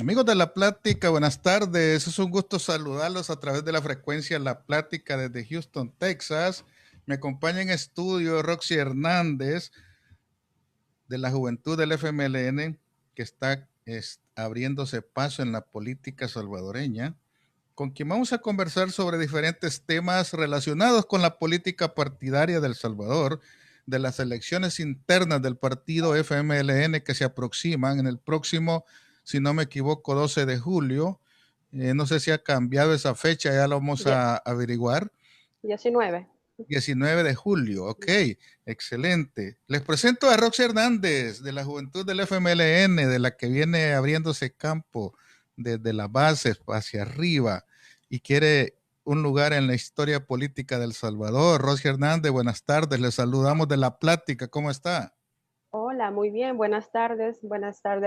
Amigos de La Plática, buenas tardes. Es un gusto saludarlos a través de la frecuencia La Plática desde Houston, Texas. Me acompaña en estudio Roxy Hernández de la Juventud del FMLN, que está abriéndose paso en la política salvadoreña, con quien vamos a conversar sobre diferentes temas relacionados con la política partidaria del Salvador, de las elecciones internas del partido FMLN que se aproximan en el próximo, si no me equivoco, 12 de julio. No sé si ha cambiado esa fecha, ya lo vamos Die- a averiguar. 19. 19 de julio, ok, excelente. Les presento a Roxy Hernández de la Juventud del FMLN, de la que viene abriéndose campo desde las bases hacia arriba y quiere un lugar en la historia política del Salvador. Roxy Hernández, buenas tardes, les saludamos de La Plática, ¿cómo está? Hola, muy bien. Buenas tardes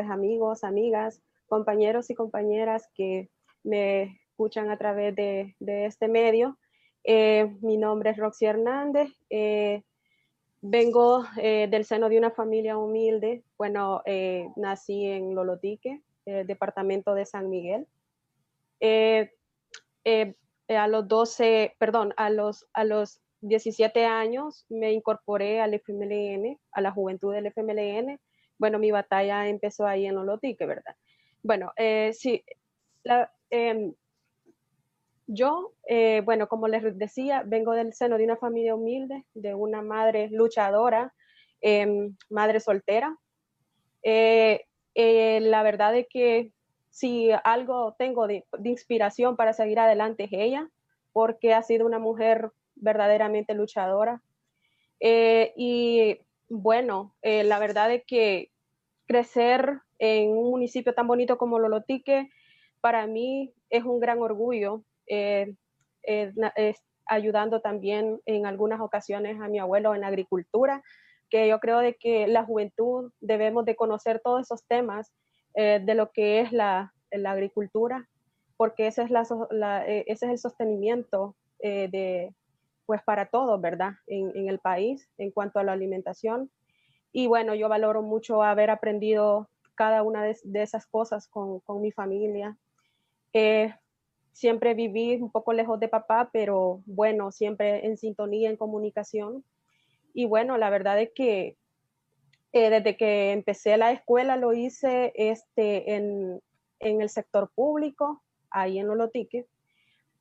amigos, amigas, compañeros y compañeras que me escuchan a través de este medio. Mi nombre es Roxy Hernández. Vengo del seno de una familia humilde. Bueno, nací en Lolotique, departamento de San Miguel. Eh, eh, a los 12, perdón, a los 17 años me incorporé al FMLN, a la juventud del FMLN. Bueno, mi batalla empezó ahí en Olotique, ¿verdad? Bueno, sí, la, yo, bueno, como les decía, vengo del seno de una familia humilde, de una madre luchadora, madre soltera. Eh, la verdad es que si algo tengo de inspiración para seguir adelante es ella, porque ha sido una mujer verdaderamente luchadora. Y bueno, la verdad es que crecer en un municipio tan bonito como Lolotique, para mí es un gran orgullo, ayudando también en algunas ocasiones a mi abuelo en la agricultura, que yo creo de que la juventud debemos de conocer todos esos temas de lo que es la agricultura, porque ese es el sostenimiento de, pues para todos, ¿verdad? En el país en cuanto a la alimentación. Y bueno, yo valoro mucho haber aprendido cada una de esas cosas con mi familia. Eh, Siempre viví un poco lejos de papá, pero bueno, siempre en sintonía, en comunicación. Y bueno, la verdad es que desde que empecé la escuela lo hice en el sector público, ahí en Olotique.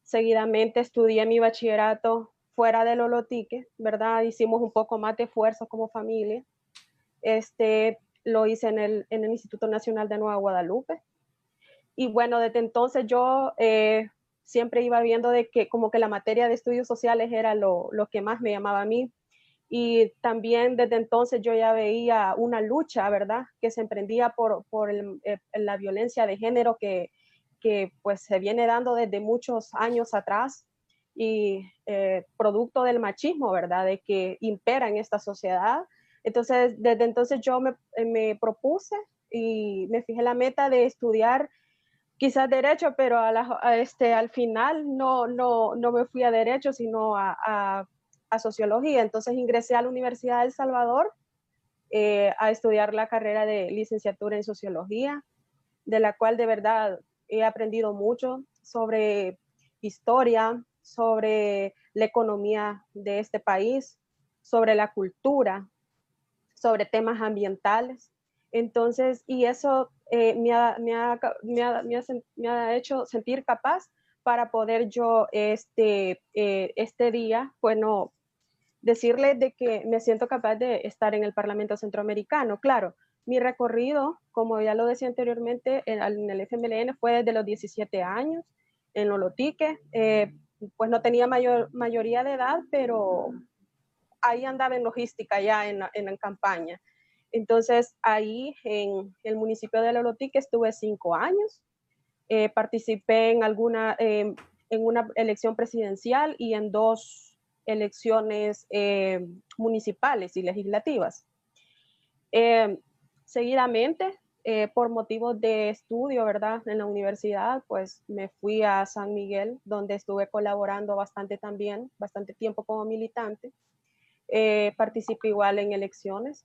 Seguidamente estudié mi bachillerato fuera del Olotique, ¿verdad? Hicimos un poco más de esfuerzo como familia. Lo hice en el Instituto Nacional de Nueva Guadalupe. Y bueno, desde entonces yo siempre iba viendo de que como que la materia de estudios sociales era lo que más me llamaba a mí. Y también desde entonces yo ya veía una lucha, ¿verdad? Que se emprendía por la violencia de género que pues se viene dando desde muchos años atrás y producto del machismo, ¿verdad? De que impera en esta sociedad. Entonces, desde entonces yo me propuse y me fijé la meta de estudiar quizás derecho, pero al final no me fui a derecho, sino a sociología. Entonces ingresé a la Universidad de El Salvador a estudiar la carrera de licenciatura en sociología, de la cual de verdad he aprendido mucho sobre historia, sobre la economía de este país, sobre la cultura, sobre temas ambientales. Entonces, y eso me ha hecho sentir capaz para poder yo este día, bueno, decirles de que me siento capaz de estar en el Parlamento Centroamericano. Claro, mi recorrido, como ya lo decía anteriormente, en el FMLN fue desde los 17 años, en Lolotique, pues no tenía mayoría de edad, pero ahí andaba en logística ya en campaña. Entonces ahí en el municipio de Lolotique estuve 5 años, participé en una elección presidencial y en dos elecciones municipales y legislativas. Eh, Seguidamente, por motivos de estudio, ¿verdad? En la universidad, pues me fui a San Miguel, donde estuve colaborando bastante también, bastante tiempo como militante. Participé igual en elecciones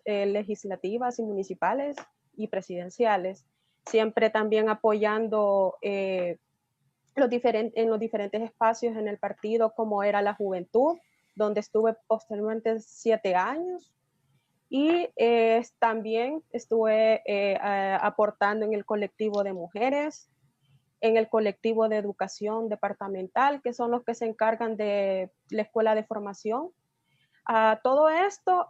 legislativas y municipales. y presidenciales, siempre también apoyando en los diferentes espacios en el partido, como era la juventud, donde estuve posteriormente 7 años, y también estuve aportando en el colectivo de mujeres, en el colectivo de educación departamental, que son los que se encargan de la escuela de formación. Todo esto,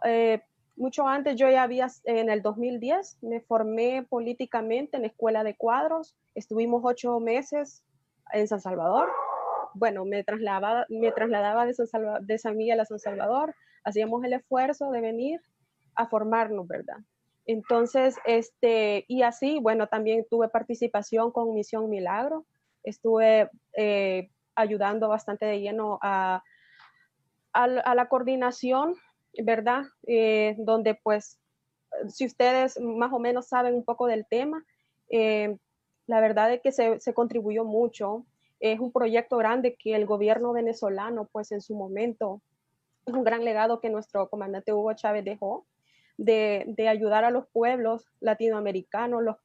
mucho antes yo ya había, en el 2010, me formé políticamente en la escuela de cuadros, estuvimos 8 meses en San Salvador. Bueno, me trasladaba de San Miguel a San Salvador, hacíamos el esfuerzo de venir a formarnos, ¿verdad? Entonces, y así, bueno, también tuve participación con Misión Milagro, estuve ayudando bastante de lleno a la coordinación, ¿verdad? Donde pues, si ustedes más o menos saben un poco del tema, la verdad es que se contribuyó mucho. Es un proyecto grande que el gobierno venezolano, pues en su momento, es un gran legado que nuestro comandante Hugo Chávez dejó de ayudar a los pueblos latinoamericanos, los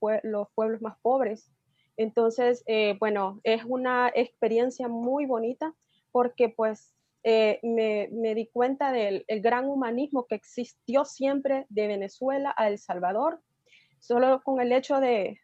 pueblos más pobres. Entonces, bueno, es una experiencia muy bonita porque pues me di cuenta del gran humanismo que existió siempre de Venezuela a El Salvador. Solo con el hecho de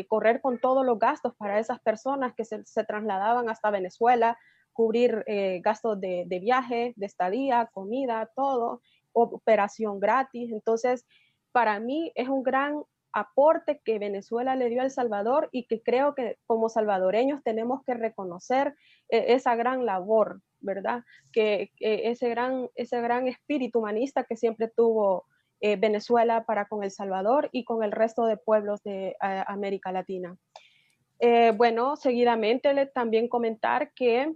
correr con todos los gastos para esas personas que se trasladaban hasta Venezuela, cubrir gastos de viaje, de estadía, comida, todo, operación gratis. Entonces, para mí es un gran aporte que Venezuela le dio a El Salvador y que creo que como salvadoreños tenemos que reconocer esa gran labor, ¿verdad? Que ese gran espíritu humanista que siempre tuvo Venezuela para con El Salvador y con el resto de pueblos de América Latina. Bueno, seguidamente también comentar que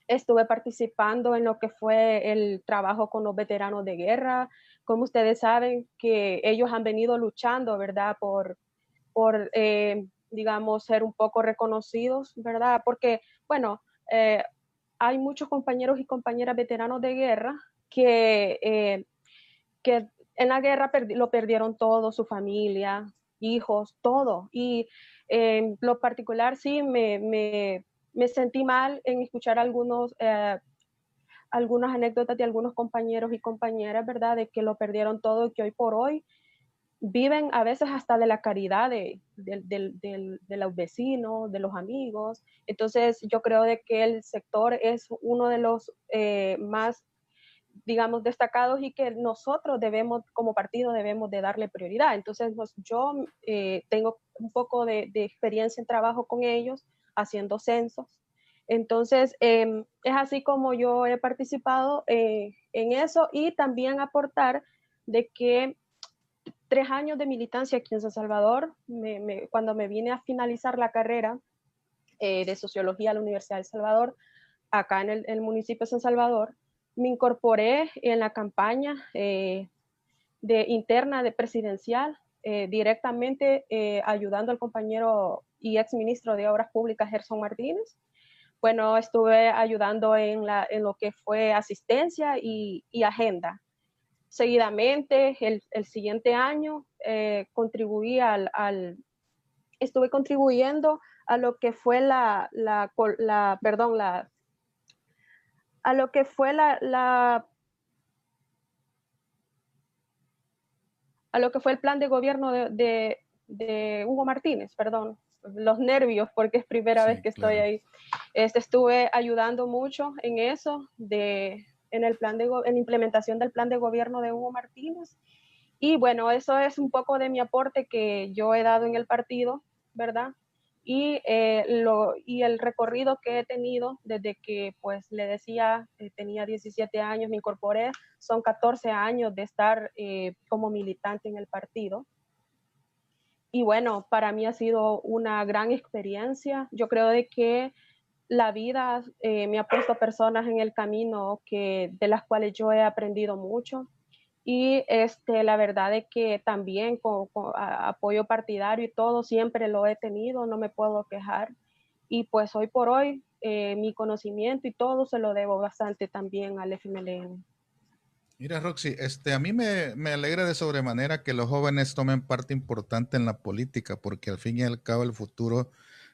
estuve participando en lo que fue el trabajo con los veteranos de guerra. Como ustedes saben, que ellos han venido luchando, ¿verdad? Por digamos, ser un poco reconocidos, ¿verdad? Porque, bueno, hay muchos compañeros y compañeras veteranos de guerra que en la guerra lo perdieron todo, su familia, hijos, todo. Y en lo particular sí me sentí mal en escuchar algunas anécdotas de algunos compañeros y compañeras, ¿verdad? De que lo perdieron todo y que hoy por hoy viven a veces hasta de la caridad de los vecinos, de los amigos. Entonces yo creo de que el sector es uno de los más, digamos, destacados y que nosotros debemos, como partido, debemos de darle prioridad. Entonces, yo tengo un poco de experiencia en trabajo con ellos, haciendo censos. Entonces, es así como yo he participado en eso y también aportar de que 3 años de militancia aquí en San Salvador, cuando me vine a finalizar la carrera de Sociología a la Universidad de El Salvador, acá en el municipio de San Salvador, me incorporé en la campaña interna de presidencial, directamente ayudando al compañero y exministro de Obras Públicas, Gerson Martínez. Bueno, estuve ayudando en lo que fue asistencia y agenda. Seguidamente, el siguiente año, estuve contribuyendo a lo que fue a lo que fue a lo que fue el plan de gobierno de Hugo Martínez, perdón, los nervios porque es primera vez que estoy ahí. Estuve ayudando mucho en eso, en la implementación del plan de gobierno de Hugo Martínez. Y bueno, eso es un poco de mi aporte que yo he dado en el partido, ¿verdad? Y el recorrido que he tenido desde que, pues, le decía, tenía 17 años, me incorporé, son 14 años de estar como militante en el partido. Y bueno, para mí ha sido una gran experiencia. Yo creo de que la vida me ha puesto personas en el camino de las cuales yo he aprendido mucho. Y la verdad es que también con apoyo partidario y todo siempre lo he tenido, no me puedo quejar. Y pues hoy por hoy mi conocimiento y todo se lo debo bastante también al FMLN. Mira, Roxy, a mí me alegra de sobremanera que los jóvenes tomen parte importante en la política, porque al fin y al cabo el futuro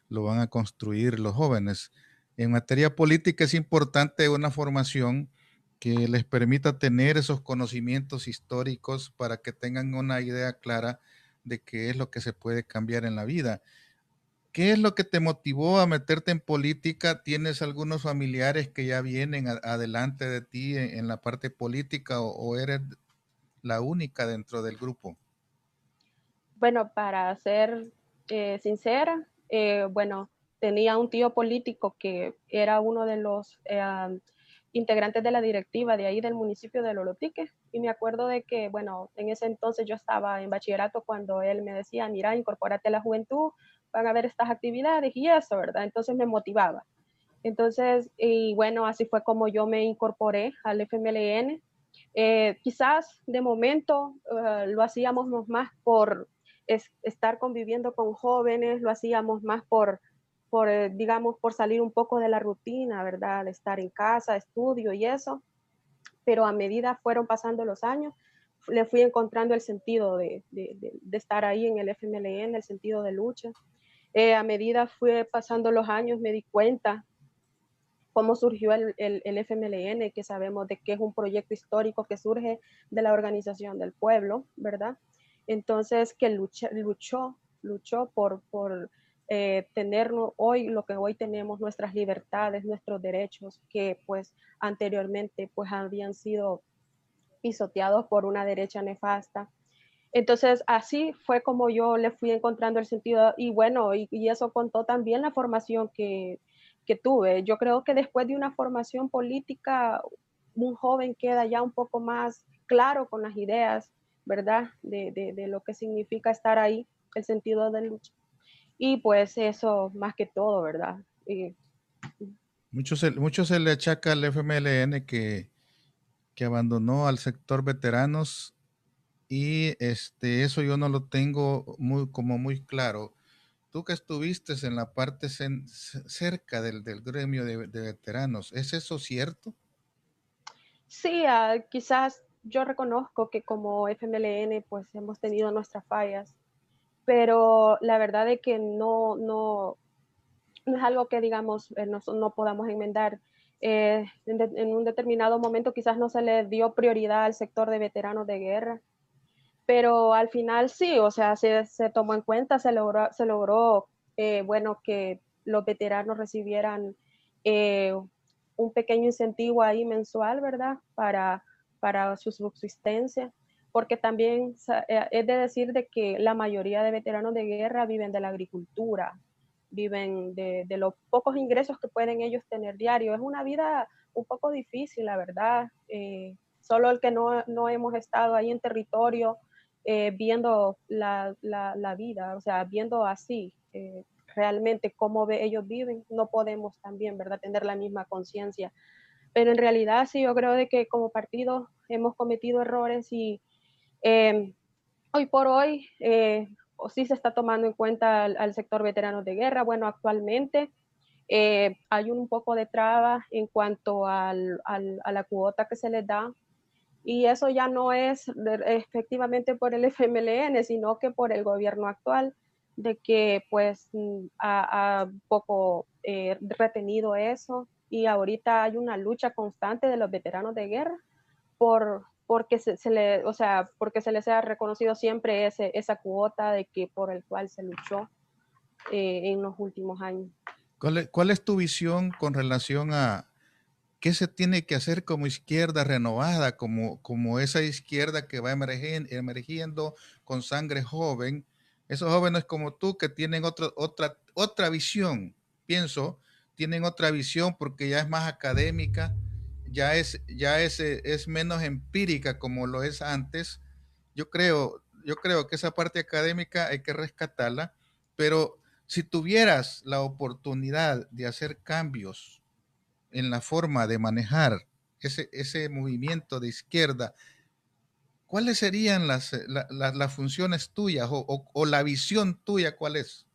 lo van a construir los jóvenes. En materia política es importante una formación que les permita tener esos conocimientos históricos para que tengan una idea clara de qué es lo que se puede cambiar en la vida. ¿Qué es lo que te motivó a meterte en política? ¿Tienes algunos familiares que ya vienen adelante de ti en la parte política o eres la única dentro del grupo? Bueno, para ser sincera, bueno, tenía un tío político que era uno de los integrantes de la directiva de ahí del municipio de Lolotique. Y me acuerdo de que, bueno, en ese entonces yo estaba en bachillerato cuando él me decía, mira, incorpórate a la juventud, van a ver estas actividades y eso, ¿verdad? Entonces me motivaba. Entonces, y bueno, así fue como yo me incorporé al FMLN. Quizás de momento lo hacíamos más por estar conviviendo con jóvenes, lo hacíamos más digamos, por salir un poco de la rutina, ¿verdad? De estar en casa, estudio y eso. Pero a medida fueron pasando los años, le fui encontrando el sentido de estar ahí en el FMLN, el sentido de lucha. A medida fue pasando los años, me di cuenta cómo surgió el FMLN, que sabemos de que es un proyecto histórico que surge de la organización del pueblo, ¿verdad? Entonces, que luchó por tener hoy lo que hoy tenemos, nuestras libertades, nuestros derechos, que pues anteriormente pues habían sido pisoteados por una derecha nefasta. Entonces, así fue como yo le fui encontrando el sentido y bueno, y eso contó también la formación que tuve. Yo creo que después de una formación política, un joven queda ya un poco más claro con las ideas, ¿verdad? De lo que significa estar ahí, el sentido de lucha. Y pues eso más que todo, ¿verdad? Mucho se le achaca al FMLN que abandonó al sector veteranos y eso yo no lo tengo como muy claro. Tú que estuviste en la parte cerca del gremio de veteranos, ¿es eso cierto? Sí, quizás yo reconozco que como FMLN pues hemos tenido nuestras fallas, pero la verdad es que no es algo que digamos no podamos enmendar. En un determinado momento quizás no se le dio prioridad al sector de veteranos de guerra, pero al final sí, o sea, se tomó en cuenta, se logró bueno, que los veteranos recibieran un pequeño incentivo ahí mensual, ¿verdad? Para su subsistencia, porque también es de decir de que la mayoría de veteranos de guerra viven de la agricultura, viven de los pocos ingresos que pueden ellos tener diario. Es una vida un poco difícil, la verdad. Solo el que no hemos estado ahí en territorio viendo la vida, o sea, viendo así realmente cómo ellos viven, no podemos también, ¿verdad?, tener la misma conciencia. Pero en realidad sí, yo creo de que como partido hemos cometido errores y eh, hoy por hoy o sí se está tomando en cuenta al sector veteranos de guerra. Bueno, actualmente hay un poco de traba en cuanto a la cuota que se les da y eso ya no es efectivamente por el FMLN, sino que por el gobierno actual, de que pues ha poco retenido eso y ahorita hay una lucha constante de los veteranos de guerra porque o sea, porque se les ha reconocido siempre esa cuota de que por el cual se luchó en los últimos años. ¿Cuál es tu visión con relación a qué se tiene que hacer como izquierda renovada, como esa izquierda que va emergiendo con sangre joven? Esos jóvenes como tú que tienen otra visión, pienso, tienen otra visión porque ya es más académica, es menos empírica como lo es antes. Yo creo que esa parte académica hay que rescatarla, pero si tuvieras la oportunidad de hacer cambios en la forma de manejar ese movimiento de izquierda, ¿cuáles serían las funciones tuyas o la visión tuya? ¿Cuál es?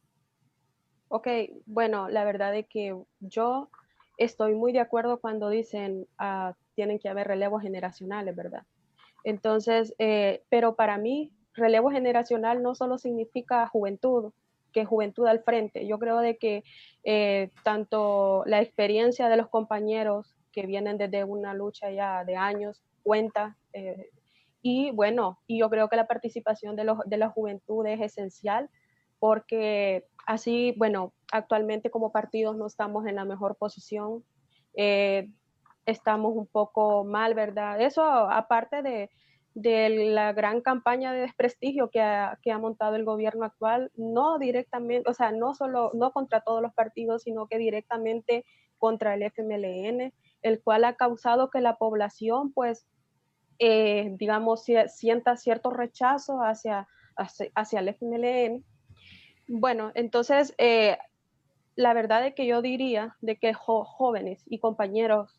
Ok, bueno, la verdad es que yo estoy muy de acuerdo cuando dicen tienen que haber relevos generacionales, ¿verdad? Entonces, pero para mí, relevo generacional no solo significa juventud, que juventud al frente. Yo creo de que tanto la experiencia de los compañeros que vienen desde una lucha ya de años cuenta. Y bueno, y yo creo que la participación de la juventud es esencial porque así, bueno, actualmente como partidos no estamos en la mejor posición. Eh, Estamos un poco mal, ¿verdad? Eso aparte de la gran campaña de desprestigio que ha montado el gobierno actual, no directamente, o sea, no solo, no contra todos los partidos, sino que directamente contra el FMLN, el cual ha causado que la población, pues, digamos, sienta cierto rechazo hacia el FMLN. Bueno, entonces, la verdad es que yo diría de que jóvenes y compañeros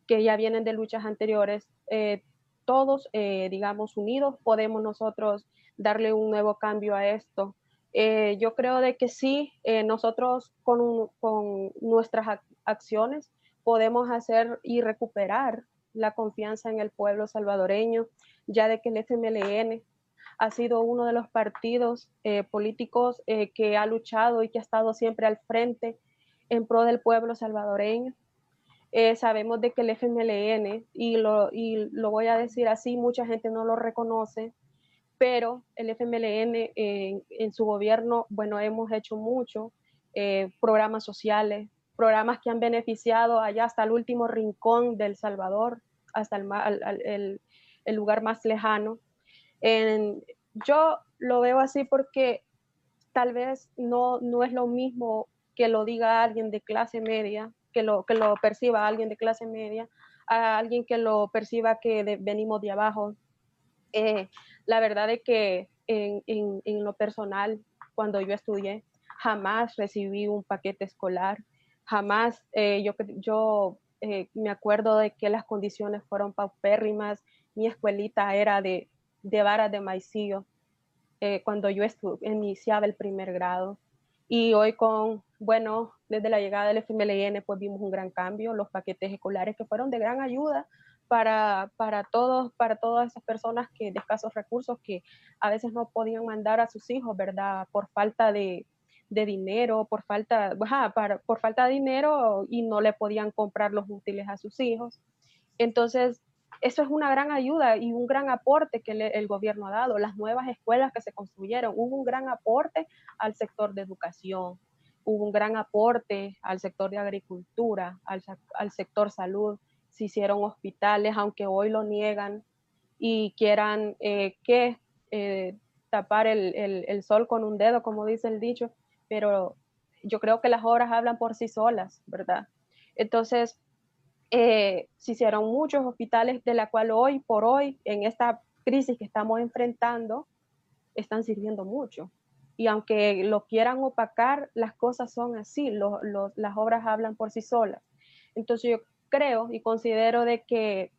que ya vienen de luchas anteriores, todos, digamos, unidos, podemos nosotros darle un nuevo cambio a esto. Yo creo de que sí, nosotros con nuestras acciones podemos hacer y recuperar la confianza en el pueblo salvadoreño, ya de que el FMLN ha sido uno de los partidos políticos que ha luchado y que ha estado siempre al frente en pro del pueblo salvadoreño. Sabemos de que el FMLN, y lo voy a decir así, mucha gente no lo reconoce, pero el FMLN en su gobierno, bueno, hemos hecho mucho, programas sociales, programas que han beneficiado allá hasta el último rincón del Salvador, hasta el lugar más lejano. En, yo lo veo así porque tal vez no es lo mismo que lo diga alguien de clase media, que lo perciba alguien de clase media, a alguien que lo perciba que venimos de abajo. Eh, la verdad es que en lo personal, cuando yo estudié, jamás recibí un paquete escolar, jamás yo me acuerdo de que las condiciones fueron paupérrimas, mi escuelita era de varas de maicillo, cuando yo iniciaba el primer grado. Y hoy bueno, desde la llegada del FMLN, pues vimos un gran cambio, los paquetes escolares que fueron de gran ayuda para todas esas personas que de escasos recursos que a veces no podían mandar a sus hijos, ¿verdad? Por falta de dinero, por falta de dinero y no le podían comprar los útiles a sus hijos. Entonces, eso es una gran ayuda y un gran aporte que el gobierno ha dado. Las nuevas escuelas que se construyeron, hubo un gran aporte al sector de educación, hubo un gran aporte al sector de agricultura, al sector salud, se hicieron hospitales, aunque hoy lo niegan y quieran eh, tapar el sol con un dedo, como dice el dicho, pero yo creo que las obras hablan por sí solas, ¿verdad? Entonces, se hicieron muchos hospitales de la cual hoy por hoy, en esta crisis que estamos enfrentando, están sirviendo mucho. Y aunque lo quieran opacar, las cosas son así, las obras hablan por sí solas. Entonces yo creo y considero de que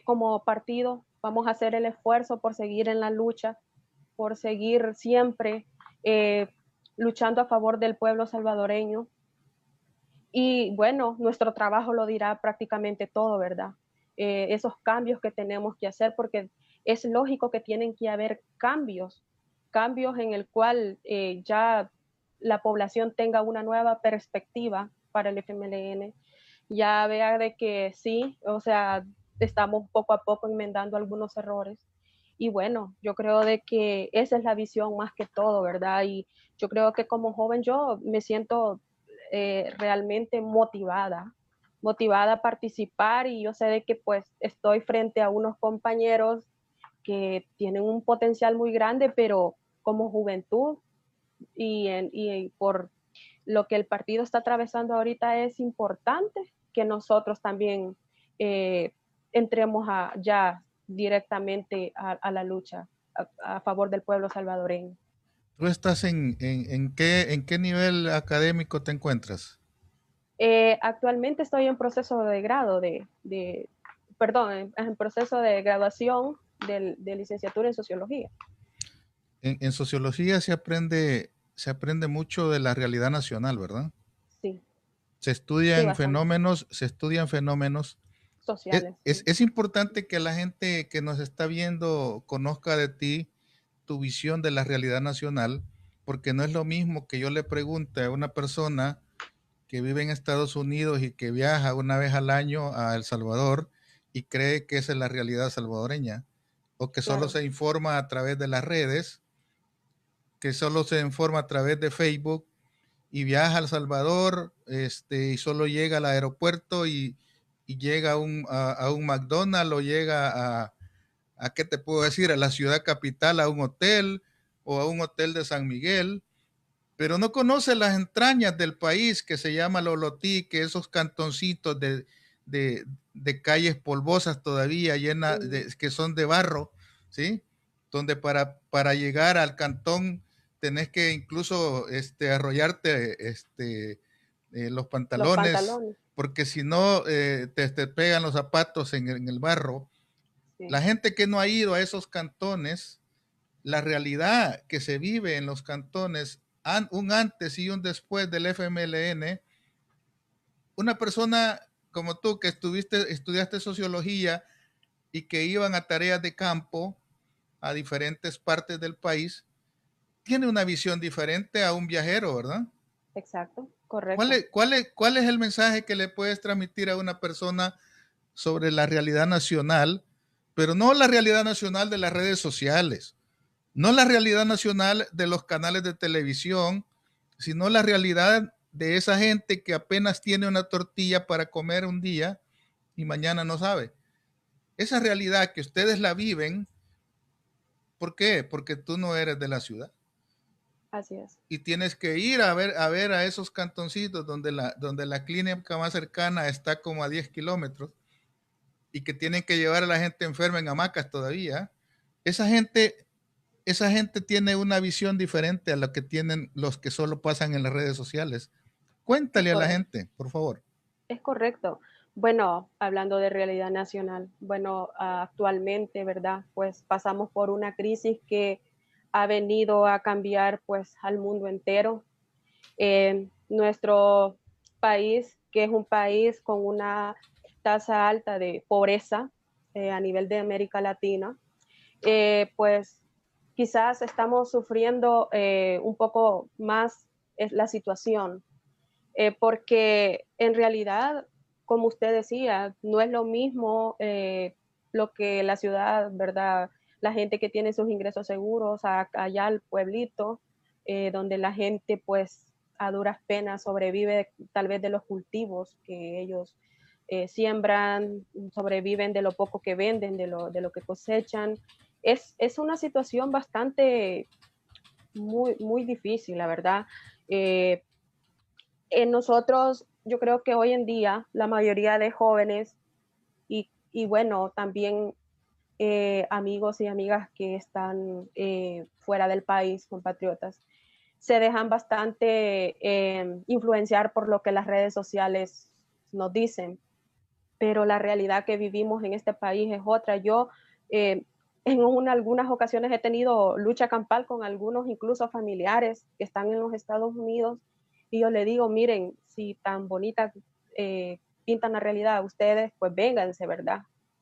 como partido vamos a hacer el esfuerzo por seguir en la lucha, por seguir siempre eh, luchando a favor del pueblo salvadoreño, y bueno, nuestro trabajo lo dirá prácticamente todo, ¿verdad? Esos cambios que tenemos que hacer, porque es lógico que tienen que haber cambios en el cual ya la población tenga una nueva perspectiva para el FMLN, ya vea de que sí, o sea, estamos poco a poco enmendando algunos errores. Y bueno, yo creo de que esa es la visión más que todo, ¿verdad? Y yo creo que como joven yo me siento realmente motivada a participar, y yo sé de que pues estoy frente a unos compañeros que tienen un potencial muy grande, pero como juventud y por lo que el partido está atravesando ahorita es importante que nosotros también eh, entremos ya directamente a la lucha a favor del pueblo salvadoreño. ¿Tú estás en qué nivel académico te encuentras? Actualmente estoy en proceso de grado perdón, en proceso de graduación de licenciatura en sociología. En sociología se aprende mucho de la realidad nacional, ¿verdad? Sí, Se sí, estudian bastante. fenómenos, se estudian fenómenos sociales. Sí, Es importante que la gente que nos está viendo conozca de ti tu visión de la realidad nacional, porque no es lo mismo que yo le pregunte a una persona que vive en Estados Unidos y que viaja una vez al año a El Salvador y cree que esa es la realidad salvadoreña, o que solo claro, se informa a través de las redes, que solo se informa a través de Facebook y viaja a El Salvador, y solo llega al aeropuerto y llega a un McDonald's o llega ¿qué te puedo decir? A la ciudad capital, a un hotel o a un hotel de San Miguel, pero no conoce las entrañas del país que se llama Lolotí, que esos cantoncitos de, de calles polvosas todavía llenas, sí, que son de barro, ¿sí? Donde para llegar al cantón tenés que incluso arrollarte los los pantalones, pantalones, porque si no te pegan los zapatos en el barro. sí, La gente que no ha ido a esos cantones, la realidad que se vive en los cantones, un antes y un después del FMLN, una persona como tú que estudiaste sociología y que iban a tareas de campo a diferentes partes del país, tiene una visión diferente a un viajero, ¿verdad? exacto, correcto. Cuál es el mensaje que le puedes transmitir a una persona sobre la realidad nacional, pero no la realidad nacional de las redes sociales, no la realidad nacional de los canales de televisión, sino la realidad de esa gente que apenas tiene una tortilla para comer un día y mañana no sabe? Esa realidad que ustedes la viven, ¿por qué? Porque tú no eres de la ciudad Así es, y tienes que ir a ver a esos cantoncitos donde la clínica más cercana está como a 10 kilómetros y que tienen que llevar a la gente enferma en hamacas todavía. Esa gente, esa gente tiene una visión diferente a la que tienen los que solo pasan en las redes sociales. es Cuéntale a la correcto. gente, por favor. Es correcto. Bueno, hablando de realidad nacional, bueno, actualmente, ¿verdad? Pues pasamos por una crisis que ha venido a cambiar pues al mundo entero. Nuestro país, que es un país con una tasa alta de pobreza a nivel de América Latina, pues quizás estamos sufriendo un poco más la situación porque en realidad, como usted decía, no es lo mismo lo que la ciudad, ¿verdad? La gente que tiene sus ingresos seguros, allá al pueblito, donde la gente pues a duras penas sobrevive tal vez de los cultivos que ellos siembran, sobreviven de lo poco que venden, de lo que cosechan. Es una situación bastante muy difícil, la verdad. Eh, en nosotros, yo creo que hoy en día la mayoría de jóvenes y bueno, también amigos y amigas que están fuera del país, compatriotas, se dejan bastante influenciar por lo que las redes sociales nos dicen, pero la realidad que vivimos en este país es otra. Yo algunas ocasiones he tenido lucha campal con algunos, incluso familiares que están en los Estados Unidos, y yo le digo, miren, si tan bonita pintan la realidad ustedes, pues vénganse, ¿verdad?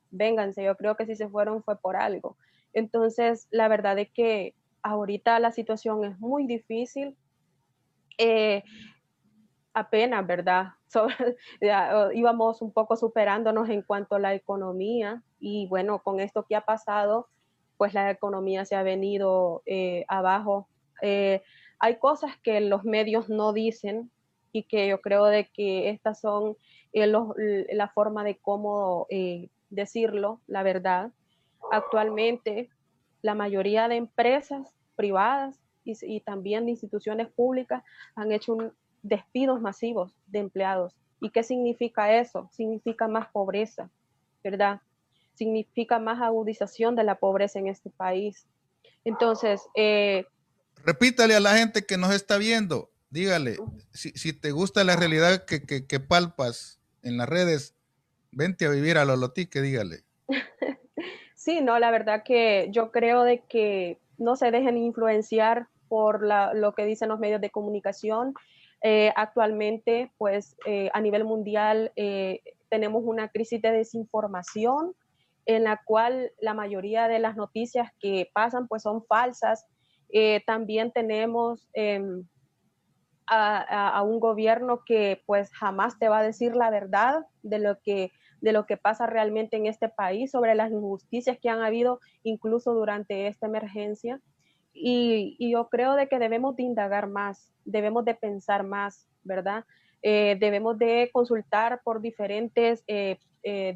Vénganse, yo creo que si se fueron fue por algo. Entonces, la verdad es que ahorita la situación es muy difícil. Eh, Apenas, ¿verdad? Ya, íbamos un poco superándonos en cuanto a la economía y bueno, con esto que ha pasado, pues la economía se ha venido abajo. Eh, Hay cosas que los medios no dicen y que yo creo de que estas son la forma de cómo decirlo, la verdad. Actualmente, la mayoría de empresas privadas y también de instituciones públicas han hecho despidos masivos de empleados. ¿Y qué significa eso? Significa más pobreza, ¿verdad? Significa más agudización de la pobreza en este país. Entonces, Repítale a la gente que nos está viendo, dígale, si te gusta la realidad que palpas en las redes, vente a vivir a Lolotique, dígale. sí, no, la verdad que yo creo de que no se dejen influenciar por lo que dicen los medios de comunicación. Actualmente, pues a nivel mundial, tenemos una crisis de desinformación en la cual la mayoría de las noticias que pasan pues son falsas. También tenemos a un gobierno que pues jamás te va a decir la verdad de lo que pasa realmente en este país, sobre las injusticias que han habido incluso durante esta emergencia. Y yo creo de que debemos de indagar más, debemos de pensar más, ¿verdad? Debemos de consultar por diferentes,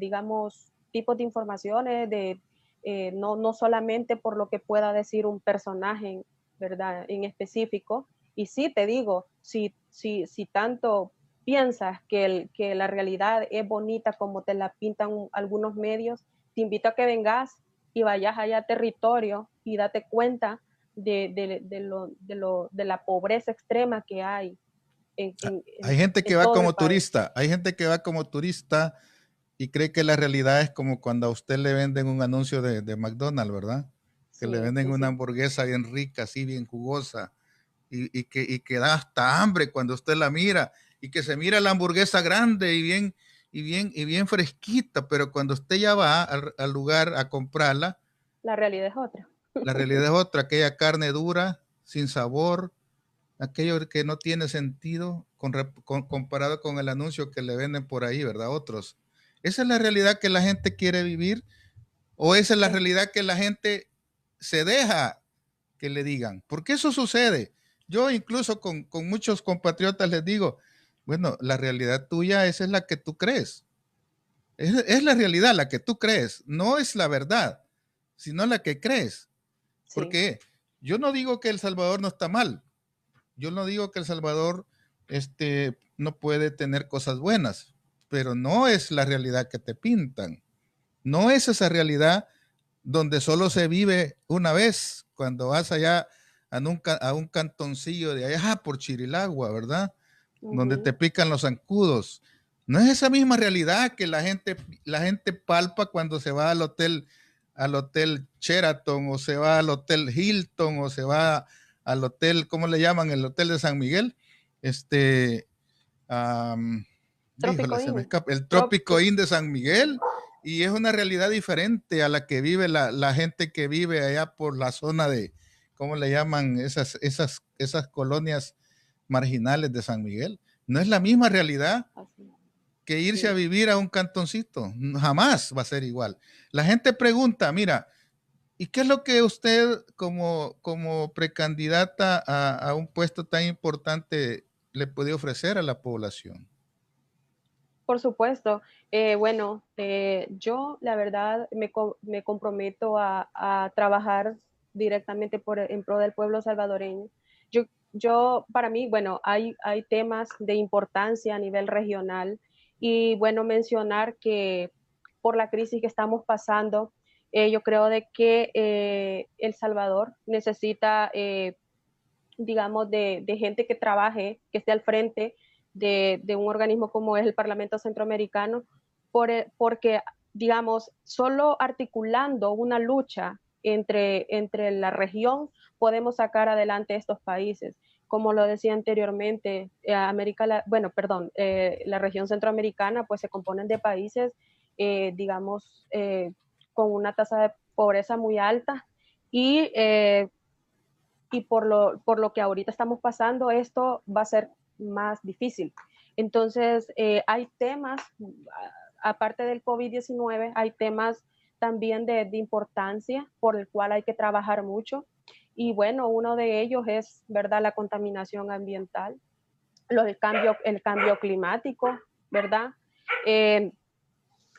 digamos, tipos de informaciones, no solamente por lo que pueda decir un personaje, ¿verdad? En específico. Y sí, te digo, si tanto piensas que la realidad es bonita como te la pintan algunos medios, te invito a que vengas y vayas allá a territorio y date cuenta de la pobreza extrema que hay Hay gente que en va todo el como país. turista, hay gente que va como turista y cree que la realidad es como cuando a usted le venden un anuncio de McDonald's, ¿verdad? Que le Sí, venden sí, una sí. hamburguesa bien rica, así bien jugosa, y que da hasta hambre cuando usted la mira, y que se mira la hamburguesa grande y bien fresquita, pero cuando usted ya va al lugar a comprarla, La realidad es otra. la realidad es otra, aquella carne dura, sin sabor, aquello que no tiene sentido comparado con el anuncio que le venden por ahí, ¿verdad? Otros. ¿Esa es la realidad que la gente quiere vivir? ¿O esa es la Es, realidad que la gente se deja que le digan? Porque eso sucede. Yo incluso con muchos compatriotas les digo, bueno, la realidad tuya, esa es la que tú crees. Es la realidad la que tú crees, no es la verdad, sino la que crees. sí, Porque yo no digo que El Salvador no está mal, yo no digo que El Salvador no puede tener cosas buenas, pero no es la realidad que te pintan. No es esa realidad donde solo se vive una vez, cuando vas allá a un cantoncillo de allá por Chirilagua, ¿verdad? Donde te ujú, pican los zancudos. No es esa misma realidad que la gente palpa cuando se va al hotel Sheraton, o se va al hotel Hilton, o se va al hotel, ¿cómo le llaman? El hotel de San Miguel. Este, um, Trópico híjole, se me Inn. escapa. El Trop, Trópico Inn de San Miguel, y es una realidad diferente a la que vive la gente que vive allá por la zona de, ¿cómo le llaman? Esas colonias marginales de San Miguel. No es la misma realidad así, que irse a sí. vivir a un cantoncito. Jamás va a ser igual. La gente pregunta, mira, ¿y qué es lo que usted como precandidata a un puesto tan importante le puede ofrecer a la población? Por supuesto. Bueno, yo la verdad me comprometo a trabajar directamente en pro del pueblo salvadoreño. Para mí, bueno, hay temas de importancia a nivel regional y bueno, mencionar que por la crisis que estamos pasando, yo creo de que El Salvador necesita digamos, de gente que trabaje, que esté al frente de un organismo como es el Parlamento Centroamericano, porque, digamos, solo articulando una lucha entre la región podemos sacar adelante estos países. Como lo decía anteriormente, la región centroamericana pues se componen de países, digamos, con una tasa de pobreza muy alta y por lo que ahorita estamos pasando, esto va a ser más difícil. Entonces, hay temas, aparte del COVID-19, hay temas también de importancia por el cual hay que trabajar mucho. Y bueno, uno de ellos es, ¿verdad?, la contaminación ambiental, el cambio climático, ¿verdad? Eh,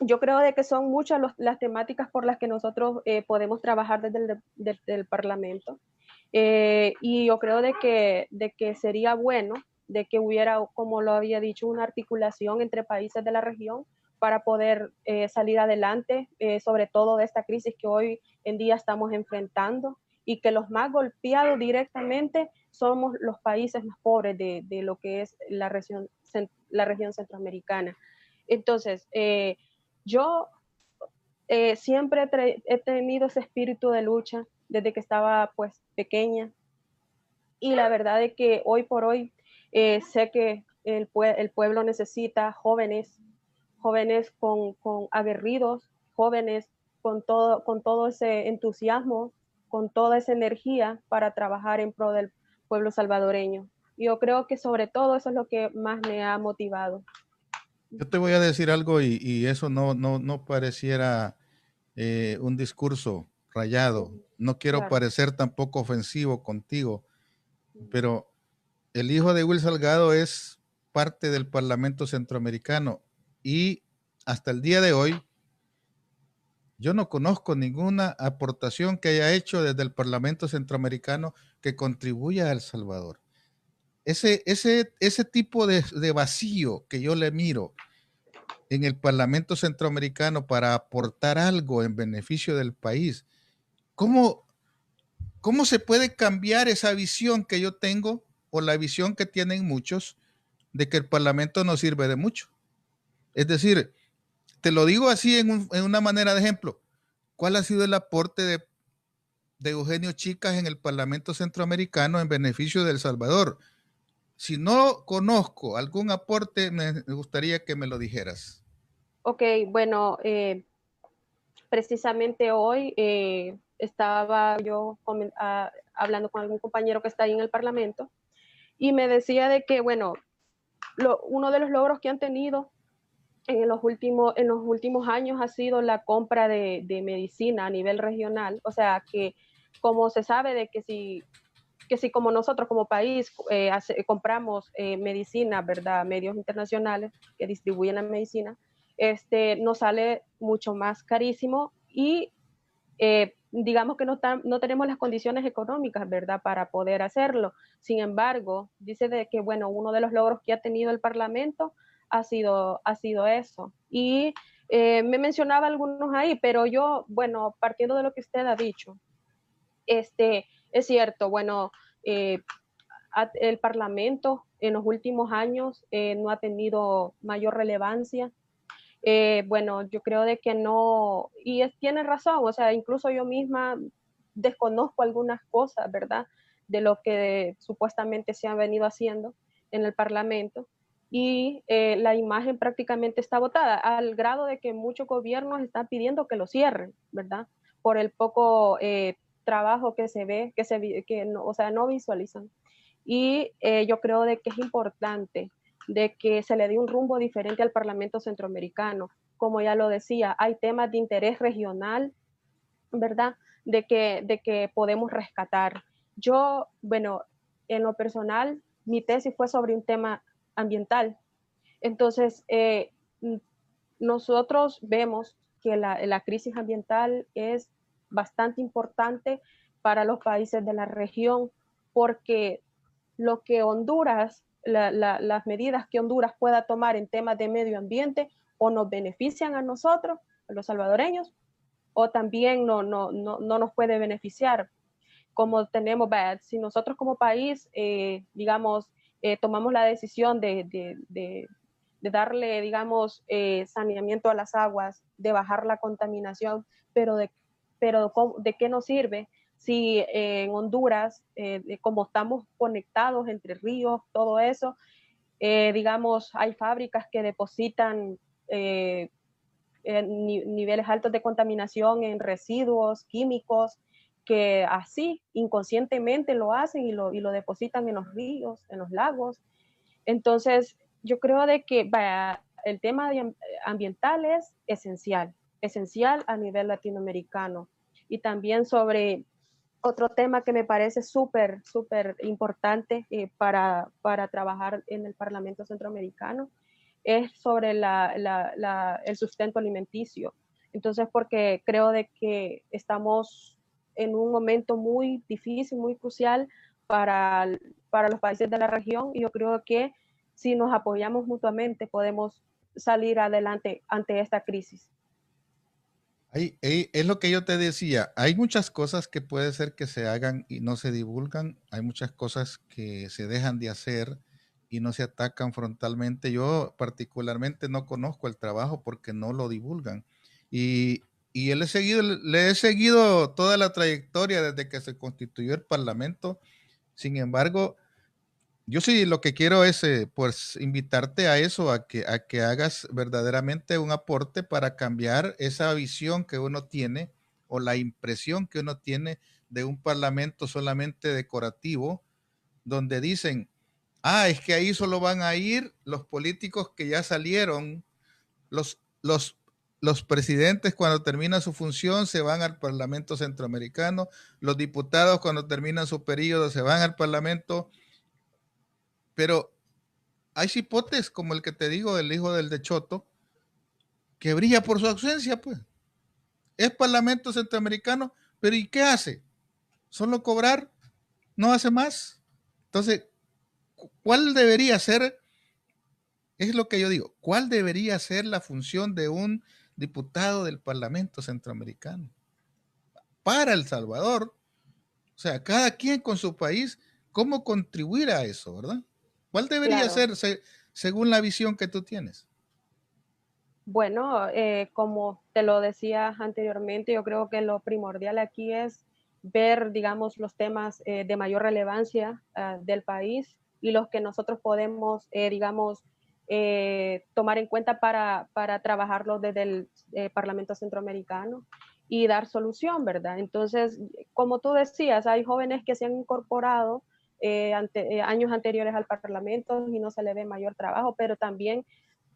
yo creo de que son muchas las temáticas por las que nosotros podemos trabajar desde el Parlamento. Y yo creo de que sería bueno de que hubiera, como lo había dicho, una articulación entre países de la región para poder salir adelante, sobre todo de esta crisis que hoy en día estamos enfrentando y que los más golpeados directamente somos los países más pobres de lo que es la región centroamericana. Entonces, yo siempre he tenido ese espíritu de lucha desde que estaba pues pequeña y la verdad es que hoy por hoy sé que el pueblo necesita jóvenes jóvenes con aguerridos, jóvenes con todo ese entusiasmo, con toda esa energía para trabajar en pro del pueblo salvadoreño. Yo creo que sobre todo eso es lo que más me ha motivado. Yo te voy a decir algo y eso no pareciera un discurso rayado. No quiero Claro. parecer tampoco ofensivo contigo, pero el hijo de Will Salgado es parte del Parlamento Centroamericano y hasta el día de hoy yo no conozco ninguna aportación que haya hecho desde el Parlamento Centroamericano que contribuya a El Salvador. Ese tipo de vacío que yo le miro en el Parlamento Centroamericano para aportar algo en beneficio del país, ¿cómo, cómo se puede cambiar esa visión que yo tengo o la visión que tienen muchos de que el Parlamento no sirve de mucho? Es decir, te lo digo así en una manera de ejemplo. ¿Cuál ha sido el aporte de Eugenio Chicas en el Parlamento Centroamericano en beneficio de El Salvador? Si no conozco algún aporte, me gustaría que me lo dijeras. Ok, bueno, precisamente hoy estaba yo hablando con algún compañero que está ahí en el Parlamento y me decía de que, bueno, uno de los logros que han tenido en los últimos años ha sido la compra de medicina a nivel regional. O sea, que como se sabe de que si como nosotros como país compramos medicina, ¿verdad? Medios internacionales que distribuyen la medicina, nos sale mucho más carísimo y digamos que no tenemos las condiciones económicas, ¿verdad?, para poder hacerlo. Sin embargo, dice de que, bueno, uno de los logros que ha tenido el Parlamento ha sido eso. Y me mencionaba algunos ahí, pero yo, bueno, partiendo de lo que usted ha dicho, es cierto, bueno, eh, el Parlamento en los últimos años no ha tenido mayor relevancia. Bueno, yo creo de que no, y tiene razón, o sea, incluso yo misma desconozco algunas cosas, ¿verdad? De lo que supuestamente se ha venido haciendo en el Parlamento y la imagen prácticamente está botada, al grado de que muchos gobiernos están pidiendo que lo cierren, ¿verdad? Por el poco trabajo que se ve, que no, o sea, no visualizan. Y yo creo de que es importante de que se le dé un rumbo diferente al Parlamento Centroamericano. Como ya lo decía, hay temas de interés regional, ¿verdad? De que podemos rescatar. Yo, bueno, en lo personal, mi tesis fue sobre un tema ambiental. Entonces, nosotros vemos que la crisis ambiental es bastante importante para los países de la región porque lo que Honduras, las medidas que Honduras pueda tomar en temas de medio ambiente o nos benefician a nosotros, a los salvadoreños, o también no nos puede beneficiar. Como tenemos, si nosotros como país, digamos, tomamos la decisión de darle, digamos, saneamiento a las aguas, de bajar la contaminación, pero ¿de qué nos sirve si en Honduras, como estamos conectados entre ríos, todo eso, digamos, hay fábricas que depositan niveles altos de contaminación en residuos químicos que así inconscientemente lo hacen y lo depositan en los ríos, en los lagos. Entonces, yo creo de que el tema ambiental es esencial, esencial a nivel latinoamericano. Y también sobre otro tema que me parece súper importante para trabajar en el Parlamento Centroamericano es sobre el sustento alimenticio. Entonces, porque creo de que estamos en un momento muy difícil, muy crucial para los países de la región y yo creo que si nos apoyamos mutuamente podemos salir adelante ante esta crisis. Es lo que yo te decía, hay muchas cosas que puede ser que se hagan y no se divulgan, hay muchas cosas que se dejan de hacer y no se atacan frontalmente. Yo particularmente no conozco el trabajo porque no lo divulgan. Y, y le he seguido toda la trayectoria desde que se constituyó el Parlamento. Sin embargo, Yo sí lo que quiero es pues invitarte a eso, a que hagas verdaderamente un aporte para cambiar esa visión que uno tiene o la impresión que uno tiene de un parlamento solamente decorativo, donde dicen, ah, es que ahí solo van a ir los políticos que ya salieron, los, los, los presidentes cuando terminan su función se van al Parlamento Centroamericano, los diputados cuando terminan su periodo se van al Parlamento, pero hay cipotes como el que te digo, el hijo del de Choto, que brilla por su ausencia, pues. Es Parlamento Centroamericano, pero ¿y qué hace? Solo cobrar, no hace más. Entonces, ¿cuál debería ser? Es lo que yo digo, ¿cuál debería ser la función de un diputado del Parlamento Centroamericano para El Salvador? O sea, cada quien con su país, ¿cómo contribuir a eso, verdad? ¿Cuál debería Claro. ser según la visión que tú tienes? Bueno, como te lo decía anteriormente, yo creo que lo primordial aquí es ver, digamos, los temas de mayor relevancia del país y los que nosotros podemos, digamos, tomar en cuenta para trabajarlo desde el Parlamento Centroamericano y dar solución, ¿verdad? Entonces, como tú decías, hay jóvenes que se han incorporado años anteriores al Parlamento y no se le ve mayor trabajo, pero también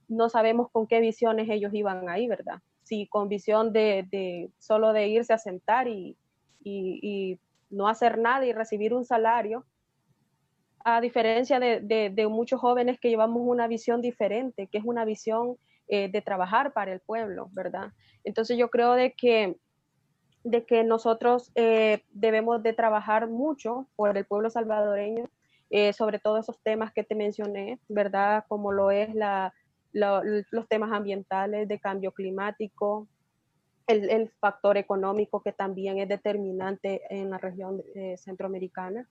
no sabemos con qué visiones ellos iban ahí, ¿verdad? Si con visión de solo de irse a sentar y no hacer nada y recibir un salario, a diferencia de muchos jóvenes que llevamos una visión diferente, que es una visión de trabajar para el pueblo, ¿verdad? Entonces yo creo de que nosotros debemos de trabajar mucho por el pueblo salvadoreño, sobre todo esos temas que te mencioné, ¿verdad? Como lo es los temas ambientales, de cambio climático, el factor económico que también es determinante en la región centroamericana.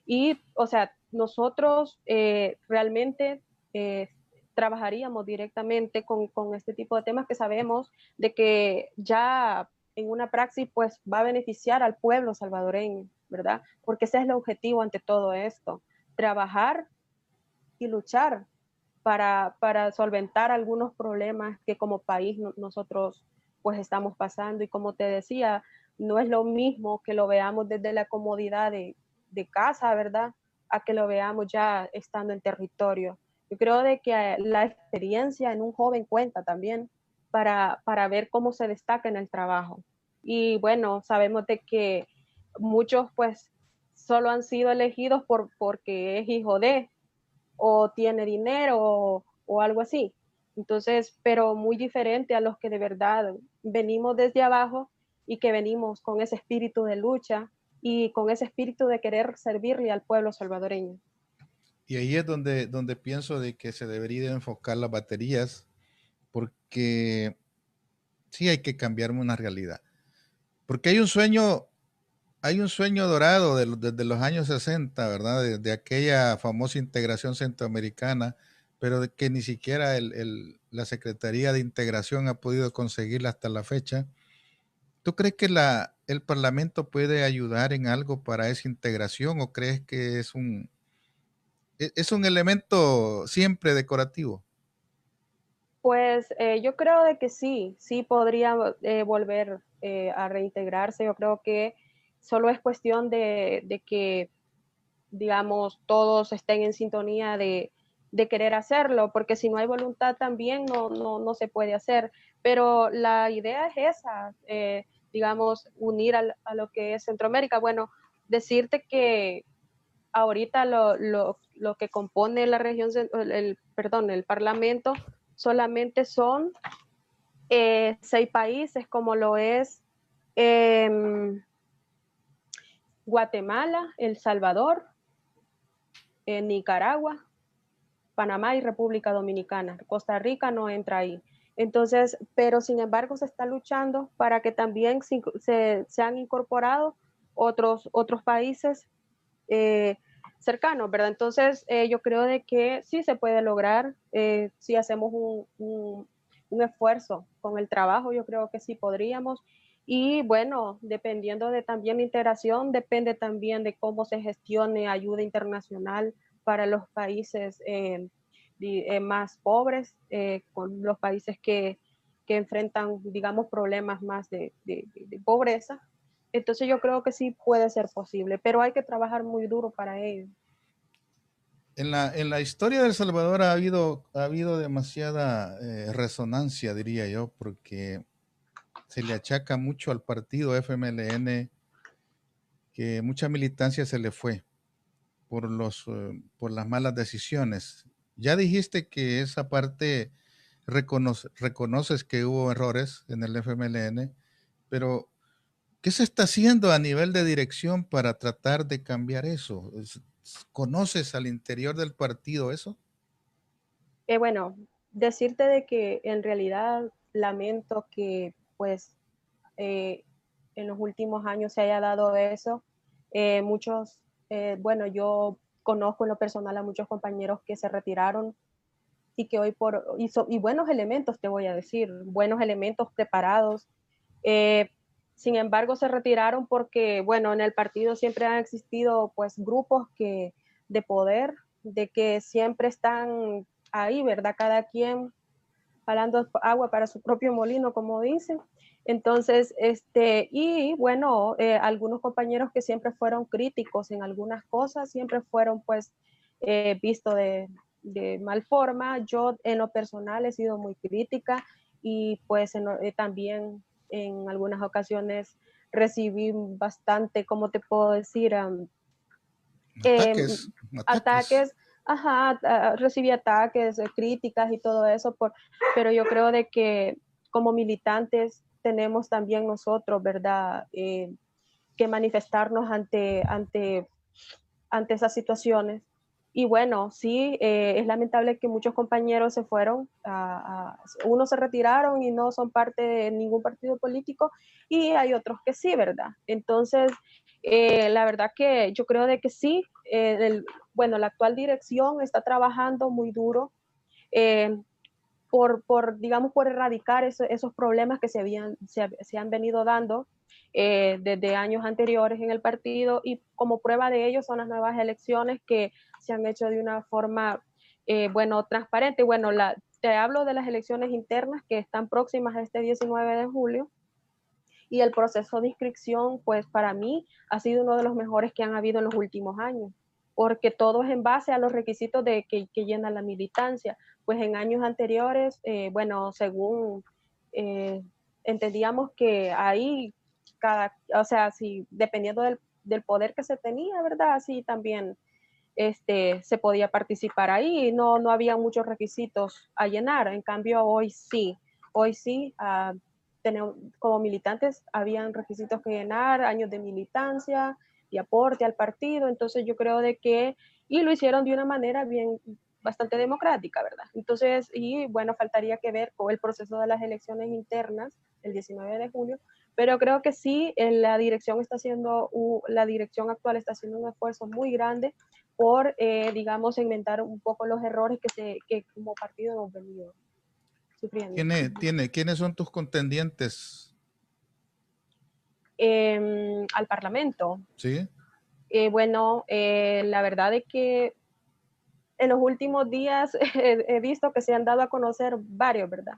Y, o sea, nosotros realmente trabajaríamos directamente con este tipo de temas que sabemos de que ya en una praxis pues va a beneficiar al pueblo salvadoreño, ¿verdad? Porque ese es el objetivo ante todo esto, trabajar y luchar para solventar algunos problemas que como país nosotros pues estamos pasando. Y como te decía, no es lo mismo que lo veamos desde la comodidad de casa, ¿verdad? A que lo veamos ya estando en territorio. Yo creo de que la experiencia en un joven cuenta también para ver cómo se destaca en el trabajo. Y bueno, sabemos de que muchos pues solo han sido elegidos porque es hijo de, o tiene dinero o algo así. Entonces, pero muy diferente a los que de verdad venimos desde abajo y que venimos con ese espíritu de lucha y con ese espíritu de querer servirle al pueblo salvadoreño. Y ahí es donde pienso de que se debería enfocar las baterías, porque sí hay que cambiar una realidad. Porque hay un sueño dorado desde los años 60, ¿verdad? De aquella famosa integración centroamericana, pero de que ni siquiera la Secretaría de Integración ha podido conseguirla hasta la fecha. ¿Tú crees que el Parlamento puede ayudar en algo para esa integración o crees que es un elemento siempre decorativo? Pues yo creo de que sí, sí podría volver a reintegrarse. Yo creo que solo es cuestión de que digamos, todos estén en sintonía de querer hacerlo, porque si no hay voluntad también no se puede hacer. Pero la idea es esa, digamos, unir a lo que es Centroamérica. Bueno, decirte que ahorita lo que compone la región, perdón, el Parlamento, solamente son 6 países, como lo es eh, Guatemala, El Salvador, Nicaragua, Panamá y República Dominicana. Costa Rica no entra ahí. Entonces, pero sin embargo se está luchando para que también se han incorporado otros países eh, cercanos, ¿verdad? Entonces, yo creo de que sí se puede lograr si hacemos un esfuerzo con el trabajo, yo creo que sí podríamos. Y bueno, dependiendo de también la integración, depende también de cómo se gestione ayuda internacional para los países más pobres, con los países que enfrentan, digamos, problemas más de pobreza. Entonces yo creo que sí puede ser posible, pero hay que trabajar muy duro para ello. En la historia de El Salvador ha habido demasiada resonancia, diría yo, porque se le achaca mucho al partido FMLN que mucha militancia se le fue por las malas decisiones. Ya dijiste que esa parte reconoces que hubo errores en el FMLN, pero ¿qué se está haciendo a nivel de dirección para tratar de cambiar eso? ¿Conoces al interior del partido eso? Bueno, decirte de que en realidad lamento que pues eh, en los últimos años se haya dado eso. Muchos, bueno, yo conozco en lo personal a muchos compañeros que se retiraron y que hoy y buenos elementos, te voy a decir, buenos elementos preparados. Eh, Sin embargo, se retiraron porque, bueno, en el partido siempre han existido pues grupos de poder, de que siempre están ahí, ¿verdad? Cada quien jalando agua para su propio molino, como dicen. Entonces, y bueno, algunos compañeros que siempre fueron críticos en algunas cosas, siempre fueron pues vistos de mal forma. Yo en lo personal he sido muy crítica y pues también en algunas ocasiones recibí bastante, ¿cómo te puedo decir? Eh, Ataques, ataques. Ataques, ajá, recibí ataques, críticas y todo eso, pero yo creo de que como militantes tenemos también nosotros, ¿verdad? Que manifestarnos ante esas situaciones. Y bueno, sí, es lamentable que muchos compañeros se fueron, unos se retiraron y no son parte de ningún partido político, y hay otros que sí, ¿verdad? Entonces, la verdad que yo creo de que sí, bueno, la actual dirección está trabajando muy duro eh, digamos, por erradicar esos problemas que se han venido dando desde años anteriores en el partido, y como prueba de ello son las nuevas elecciones que se han hecho de una forma, bueno, transparente. Bueno, te hablo de las elecciones internas que están próximas a este 19 de julio, y el proceso de inscripción, pues para mí ha sido uno de los mejores que han habido en los últimos años, porque todo es en base a los requisitos que llena la militancia. Pues en años anteriores, bueno, según eh, entendíamos que ahí o sea, si dependiendo del poder que se tenía, ¿verdad? Así también se podía participar ahí, no había muchos requisitos a llenar. En cambio, hoy sí, como militantes habían requisitos que llenar, años de militancia y aporte al partido. Entonces yo creo de que, y lo hicieron de una manera bastante democrática, ¿verdad? Entonces, y bueno, faltaría que ver con el proceso de las elecciones internas el 19 de julio, pero creo que sí, la dirección actual está haciendo un esfuerzo muy grande por, digamos, segmentar un poco los errores que como partido hemos venido sufriendo. ¿Quiénes son tus contendientes? Al Parlamento. ¿Sí? Bueno, la verdad es que en los últimos días he visto que se han dado a conocer varios, ¿verdad?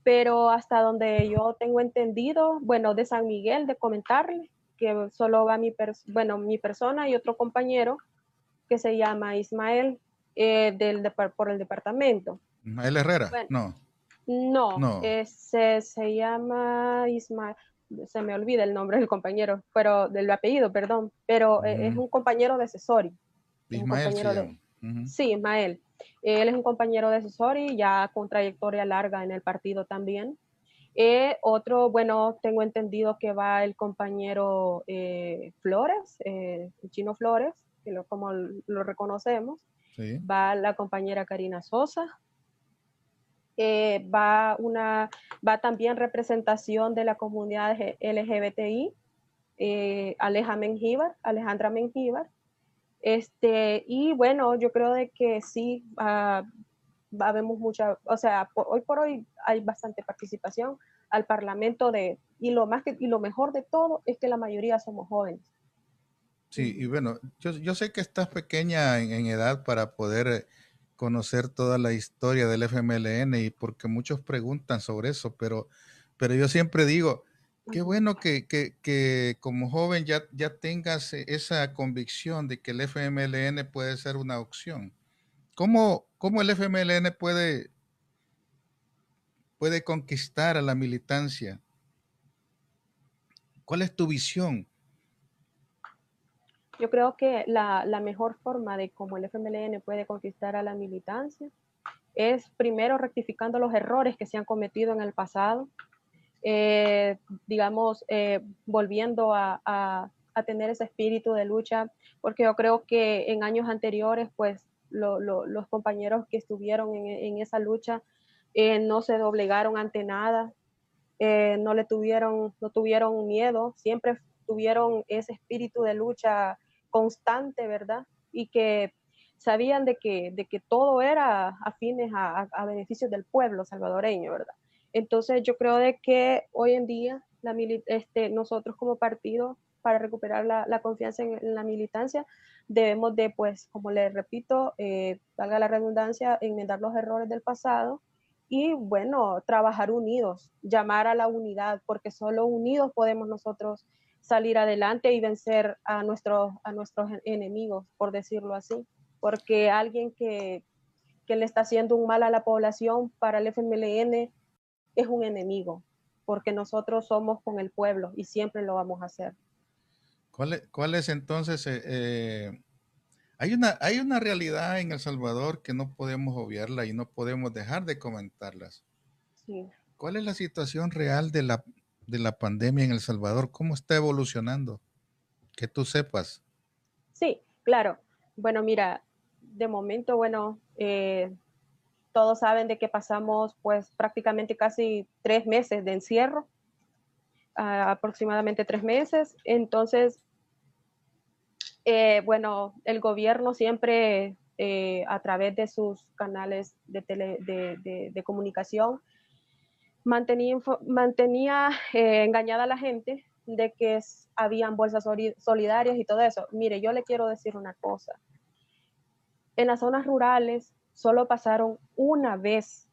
Pero hasta donde yo tengo entendido, bueno, de San Miguel, de comentarle, que solo va mi persona y otro compañero que se llama Ismael, por el departamento. ¿Ismael Herrera? Bueno, No, no, no. se llama Ismael, se me olvida el nombre del compañero, pero del apellido, perdón, pero es Ujú. un compañero de Cesori, es un Ismael se compañero llama. Ujú. sí, Ismael. Él es un compañero de Cesori, ya con trayectoria larga en el partido también. Otro, bueno, tengo entendido que va el compañero Flores, el Chino Flores, como lo reconocemos. Sí. Va la compañera Karina Sosa. Va también representación de la comunidad LGBTI, Alejandra Mengíbar. Y bueno, yo creo de que sí, vemos mucha, o sea, hoy por hoy hay bastante participación al Parlamento y lo mejor de todo es que la mayoría somos jóvenes. Sí, y bueno, yo sé que estás pequeña en edad para poder conocer toda la historia del FMLN y porque muchos preguntan sobre eso, pero yo siempre digo, qué Ujú. bueno que como joven ya tengas esa convicción de que el FMLN puede ser una opción. ¿Cómo el FMLN puede conquistar a la militancia? ¿Cuál es tu visión? Yo creo que la mejor forma de cómo el FMLN puede conquistar a la militancia es primero rectificando los errores que se han cometido en el pasado, eh, digamos, volviendo a tener ese espíritu de lucha, porque yo creo que en años anteriores, pues los compañeros que estuvieron en esa lucha no se doblegaron ante nada, no tuvieron miedo, siempre tuvieron ese espíritu de lucha constante, ¿verdad? Y que sabían de que todo era afines a beneficios del pueblo salvadoreño, ¿verdad? Entonces yo creo de que hoy en día nosotros como partido, para recuperar la confianza en la militancia, debemos de, pues, como le repito, valga la redundancia, enmendar los errores del pasado y bueno, trabajar unidos, llamar a la unidad, porque solo unidos podemos nosotros salir adelante y vencer a nuestros enemigos, por decirlo así, porque alguien que le está haciendo un mal a la población para el FMLN es un enemigo, porque nosotros somos con el pueblo y siempre lo vamos a hacer. ¿Cuál es entonces hay una realidad en El Salvador que no podemos obviarla y no podemos dejar de comentarlas? Sí, ¿Cuál es la situación real de la pandemia en El Salvador? ¿Cómo está evolucionando? Que tú sepas. sí, claro. Bueno, mira, de momento, bueno, todos saben de que pasamos pues prácticamente casi 3 meses de encierro, aproximadamente 3 meses. Entonces, bueno, el gobierno siempre a través de sus canales de comunicación mantenía engañada a la gente de que habían bolsas solidarias y todo eso. Mire, yo le quiero decir una cosa. En las zonas rurales solo pasaron una vez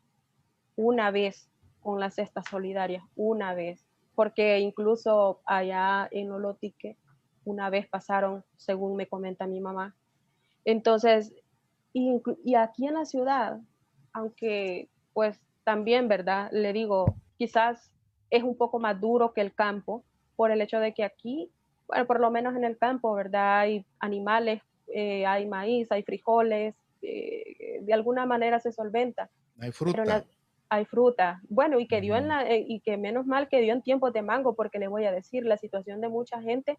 con las cestas solidarias, una vez, porque incluso allá en Olotique una vez pasaron, según me comenta mi mamá. Entonces, y aquí en la ciudad, aunque pues también, ¿verdad? Le digo, quizás es un poco más duro que el campo, por el hecho de que aquí, bueno, por lo menos en el campo, ¿verdad? Hay animales, hay maíz, hay frijoles, de alguna manera se solventa, Hay pero fruta. hay fruta. Bueno, Mm. y que menos mal que dio en tiempos de mango, porque le voy a decir, la situación de mucha gente,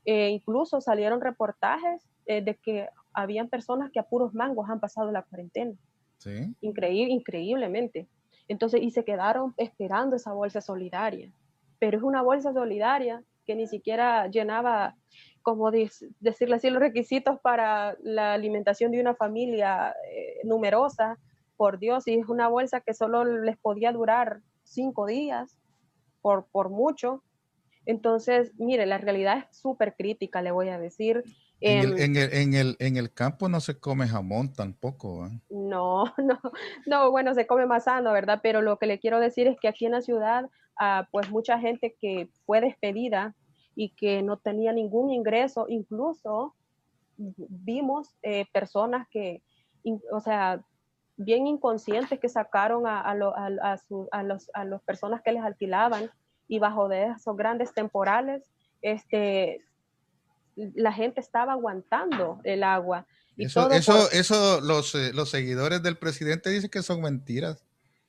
incluso salieron reportajes de que habían personas que a puros mangos han pasado la cuarentena, ¿Sí? increíblemente. Entonces, y se quedaron esperando esa bolsa solidaria, pero es una bolsa solidaria que ni siquiera llenaba, como decirle así, los requisitos para la alimentación de una familia numerosa, por Dios, y es una bolsa que solo les podía durar 5 días, por mucho. Entonces, mire, la realidad es súper crítica, le voy a decir. En el campo no se come jamón tampoco, ¿eh? No, no, no, bueno, se come más sano, ¿verdad? Pero lo que le quiero decir es que aquí en la ciudad, pues mucha gente que fue despedida y que no tenía ningún ingreso, incluso vimos personas que, o sea, bien inconscientes que sacaron a las personas que les alquilaban y bajo de esos grandes temporales, este, la gente estaba aguantando el agua y todo por, Los seguidores del presidente dicen que son mentiras.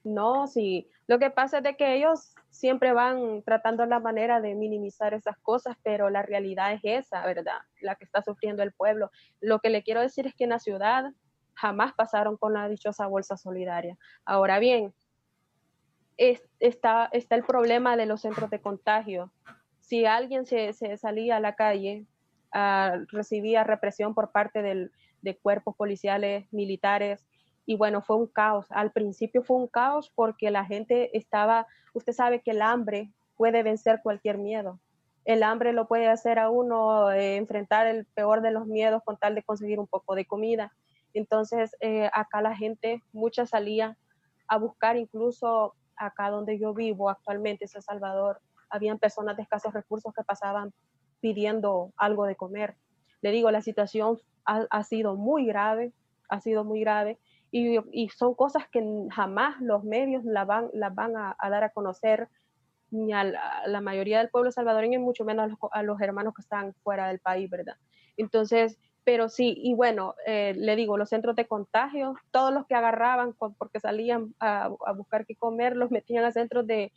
no, sí, lo que pasa es de que ellos siempre van tratando la manera de minimizar esas cosas, pero la realidad es esa, ¿verdad? La que está sufriendo el pueblo. Lo que le quiero decir es que en la ciudad jamás pasaron con la dichosa bolsa solidaria. Ahora bien, está el problema de los centros de contagio. Si alguien se salía a la calle, recibía represión por parte de cuerpos policiales, militares, y bueno, fue un caos. Al principio fue un caos porque la gente estaba, usted sabe que el hambre puede vencer cualquier miedo. el hambre lo puede hacer a uno enfrentar el peor de los miedos con tal de conseguir un poco de comida. Entonces, acá la gente, mucha salía a buscar, incluso acá donde yo vivo actualmente, en San Salvador, habían personas de escasos recursos que pasaban pidiendo algo de comer. Le digo, la situación ha sido muy grave, ha sido muy grave, y son cosas que jamás los medios las van a dar a conocer, ni a la mayoría del pueblo salvadoreño, y mucho menos a los hermanos que están fuera del país, ¿verdad? Entonces, pero sí, y bueno, le digo, los centros de contagio, todos los que agarraban porque salían a buscar qué comer, los metían a centros de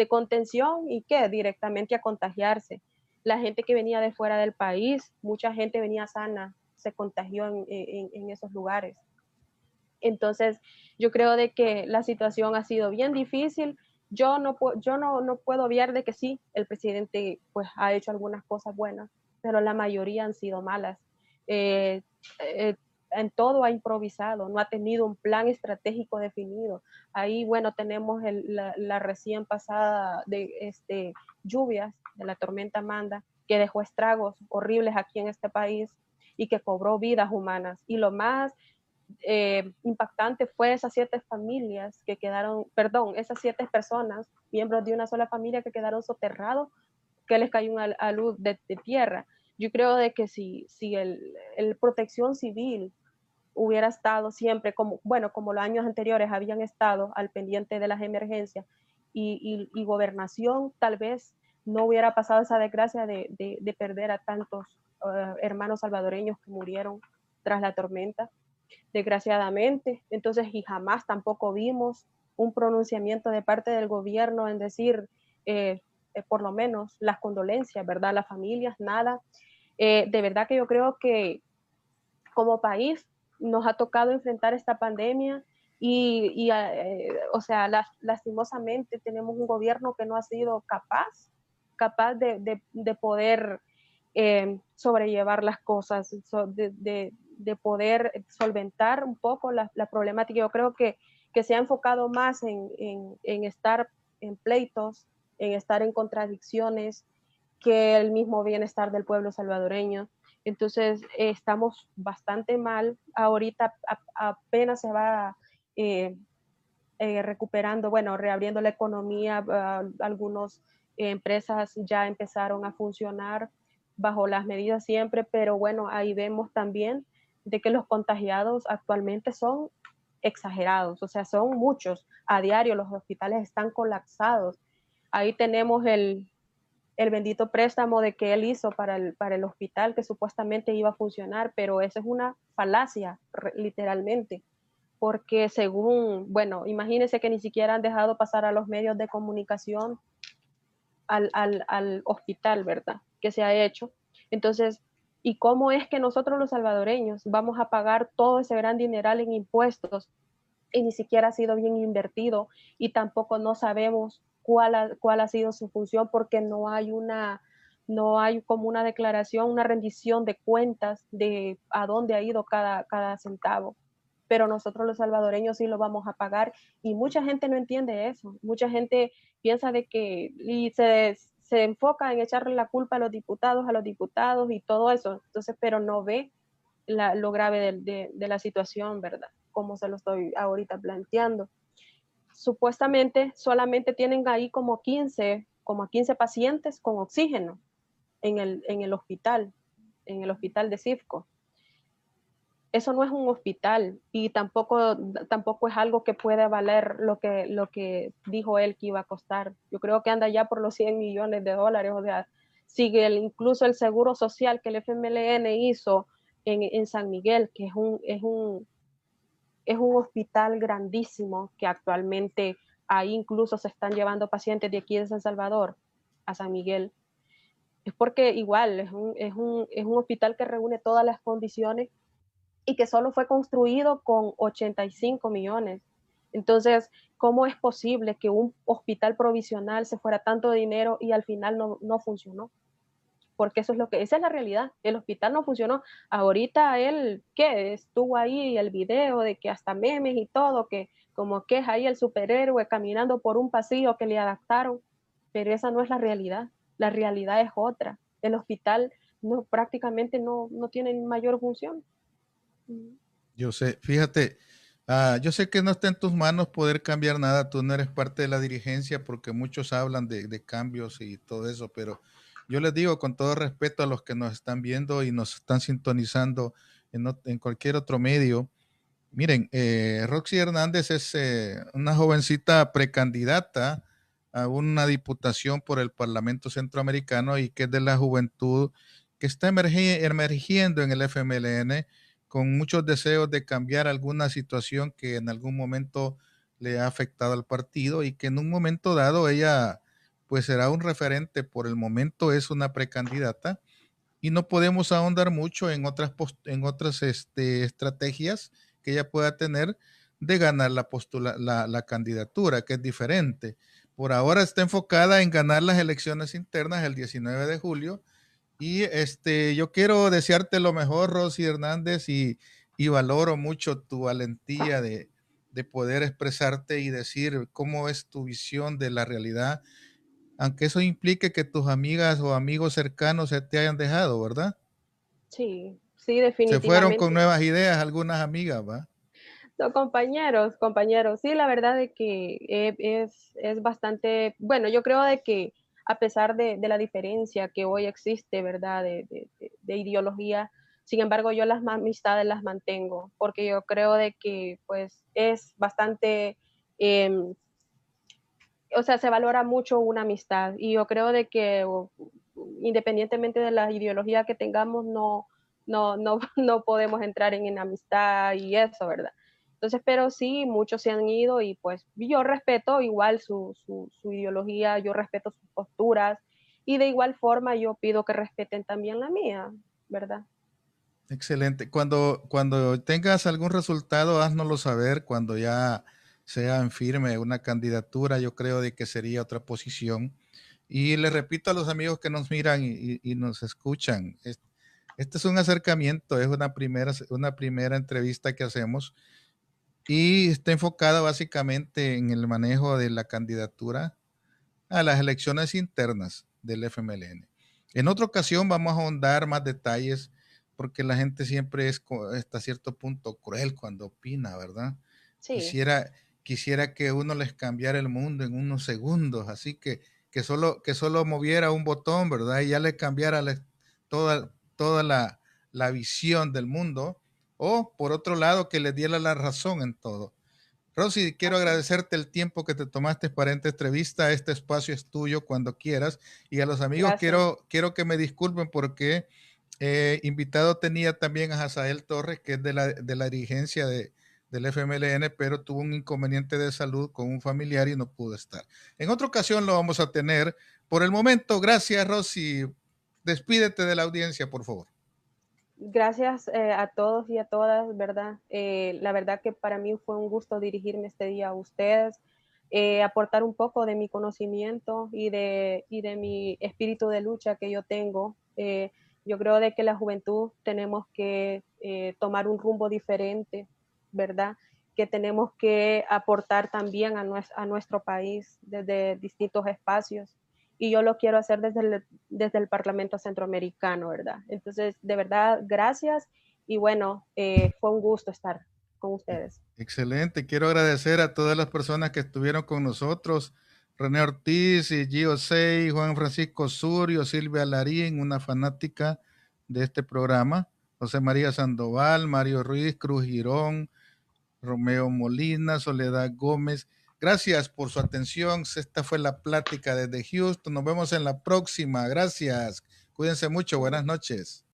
contención y que directamente a contagiarse. La gente que venía de fuera del país, mucha gente venía sana, se contagió en esos lugares. Entonces, yo creo de que la situación ha sido bien difícil. No puedo obviar de que sí, el presidente pues ha hecho algunas cosas buenas, pero la mayoría han sido malas. Eh, eh, en todo ha improvisado, no ha tenido un plan estratégico definido. Ahí, bueno, tenemos la recién pasada de lluvias de la tormenta Amanda, que dejó estragos horribles aquí en este país y que cobró vidas humanas. Y lo más impactante fue esas 7 familias que quedaron, perdón, esas 7 personas, miembros de una sola familia que quedaron soterrados, que les cayó una luz de tierra. Yo creo de que si el protección civil hubiera estado siempre, como, bueno, como los años anteriores habían estado al pendiente de las emergencias y gobernación, tal vez no hubiera pasado esa desgracia de perder a tantos hermanos salvadoreños que murieron tras la tormenta, desgraciadamente. Entonces, y jamás tampoco vimos un pronunciamiento de parte del gobierno en decir, por lo menos, las condolencias, ¿verdad? Las familias, nada. De verdad que yo creo que como país nos ha tocado enfrentar esta pandemia o sea, lastimosamente tenemos un gobierno que no ha sido capaz de poder sobrellevar las cosas, de poder solventar un poco la problemática. Yo creo que se ha enfocado más en estar en pleitos, en estar en contradicciones, que el mismo bienestar del pueblo salvadoreño. Entonces, estamos bastante mal. Ahorita apenas se va recuperando, bueno, reabriendo la economía. Algunas empresas ya empezaron a funcionar bajo las medidas siempre, pero bueno, ahí vemos también de que los contagiados actualmente son exagerados, o sea, son muchos. A diario los hospitales están colapsados. Ahí tenemos el bendito préstamo de que él hizo para el hospital que supuestamente iba a funcionar, pero eso es una falacia, literalmente, porque según, bueno, imagínense que ni siquiera han dejado pasar a los medios de comunicación al hospital, ¿verdad? Que se ha hecho. Entonces, ¿y cómo es que nosotros los salvadoreños vamos a pagar todo ese gran dineral en impuestos y ni siquiera ha sido bien invertido y tampoco no sabemos cuál ha sido su función porque no hay como una declaración, una rendición de cuentas de a dónde ha ido cada centavo? Pero nosotros los salvadoreños sí lo vamos a pagar y mucha gente no entiende eso. Mucha gente piensa de que y se enfoca en echarle la culpa a los diputados y todo eso, entonces, pero no ve lo grave de la situación, ¿verdad? Como se lo estoy ahorita planteando. Supuestamente solamente tienen ahí como 15 pacientes con oxígeno en el hospital de CIFCO. Eso no es un hospital y tampoco es algo que pueda valer lo que dijo él que iba a costar. Yo creo que anda ya por los 100 millones de dólares, o sea, sigue incluso el seguro social que el FMLN hizo en San Miguel, que es un hospital grandísimo que actualmente ahí incluso se están llevando pacientes de aquí de San Salvador a San Miguel. Es porque igual es un hospital que reúne todas las condiciones y que solo fue construido con 85 millones. Entonces, ¿cómo es posible que un hospital provisional se fuera tanto dinero y al final no funcionó? Porque esa es la realidad. El hospital no funcionó. Ahorita él, ¿qué? Estuvo ahí el video de que hasta memes y todo, que como que es ahí el superhéroe caminando por un pasillo que le adaptaron, pero esa no es la realidad. la realidad es otra. El hospital no, prácticamente no tiene mayor función. Yo sé, fíjate, yo sé que no está en tus manos poder cambiar nada, tú no eres parte de la dirigencia porque muchos hablan de cambios y todo eso, pero yo les digo con todo respeto a los que nos están viendo y nos están sintonizando en cualquier otro medio. Miren, Roxy Hernández es una jovencita precandidata a una diputación por el Parlamento Centroamericano y que es de la juventud que está emergiendo en el FMLN con muchos deseos de cambiar alguna situación que en algún momento le ha afectado al partido y que en un momento dado ella pues será un referente. Por el momento es una precandidata y no podemos ahondar mucho en otras estrategias que ella pueda tener de ganar la candidatura, que es diferente. Por ahora está enfocada en ganar las elecciones internas el 19 de julio y yo quiero desearte lo mejor, Rosy Hernández, y valoro mucho tu valentía de poder expresarte y decir cómo es tu visión de la realidad, aunque eso implique que tus amigas o amigos cercanos se te hayan dejado, ¿verdad? Sí, sí, Se fueron con definitivamente. nuevas ideas algunas amigas, ¿va? No, compañeros, compañeros, sí, la verdad de que es bastante, bueno, yo creo de que a pesar de la diferencia que hoy existe, ¿verdad? De ideología, sin embargo, yo las amistades las mantengo, porque yo creo de que pues es bastante, o sea, se valora mucho una amistad y yo creo de que independientemente de la ideología que tengamos, no podemos entrar en amistad y eso, ¿verdad? Entonces, pero sí, muchos se han ido y pues yo respeto igual su ideología, yo respeto sus posturas y de igual forma yo pido que respeten también la mía, ¿verdad? Excelente. Cuando tengas algún resultado, háznoslo saber. Cuando ya sea en firme una candidatura, yo creo de que sería otra posición. Y le repito a los amigos que nos miran y nos escuchan, este es un acercamiento, es una primera entrevista que hacemos y está enfocada básicamente en el manejo de la candidatura a las elecciones internas del FMLN. En otra ocasión vamos a ahondar más detalles porque la gente siempre es hasta cierto punto cruel cuando opina, ¿verdad? Sí, Quisiera, quisiera que uno les cambiara el mundo en unos segundos, así que solo moviera un botón, ¿verdad? Y ya le cambiara toda la visión del mundo. O por otro lado, que les diera la razón en todo. Rosy, quiero así es. agradecerte el tiempo que te tomaste para esta entrevista. Este espacio es tuyo cuando quieras. Y a los amigos Gracias. quiero que me disculpen porque invitado tenía también a Hazael Torres, que es de la dirigencia del FMLN, pero tuvo un inconveniente de salud con un familiar y no pudo estar. En otra ocasión lo vamos a tener. Por el momento, gracias, Rosy. Despídete de la audiencia, por favor. Gracias a todos y a todas, ¿verdad? La verdad que para mí fue un gusto dirigirme este día a ustedes, aportar un poco de mi conocimiento y de mi espíritu de lucha que yo tengo. Yo creo de que la juventud tenemos que tomar un rumbo diferente, ¿verdad? Que tenemos que aportar también a nuestro país desde distintos espacios y yo lo quiero hacer desde el Parlamento Centroamericano, ¿verdad? Entonces, de verdad, gracias y bueno, fue un gusto estar con ustedes. Excelente. Quiero agradecer a todas las personas que estuvieron con nosotros. René Ortiz y Gio Sei, Juan Francisco Surio, Silvia Larín, una fanática de este programa. José María Sandoval, Mario Ruiz, Cruz Girón, Romeo Molina, Soledad Gómez. Gracias por su atención. Esta fue la plática desde Houston. Nos vemos en la próxima. Gracias. Cuídense mucho. Buenas noches.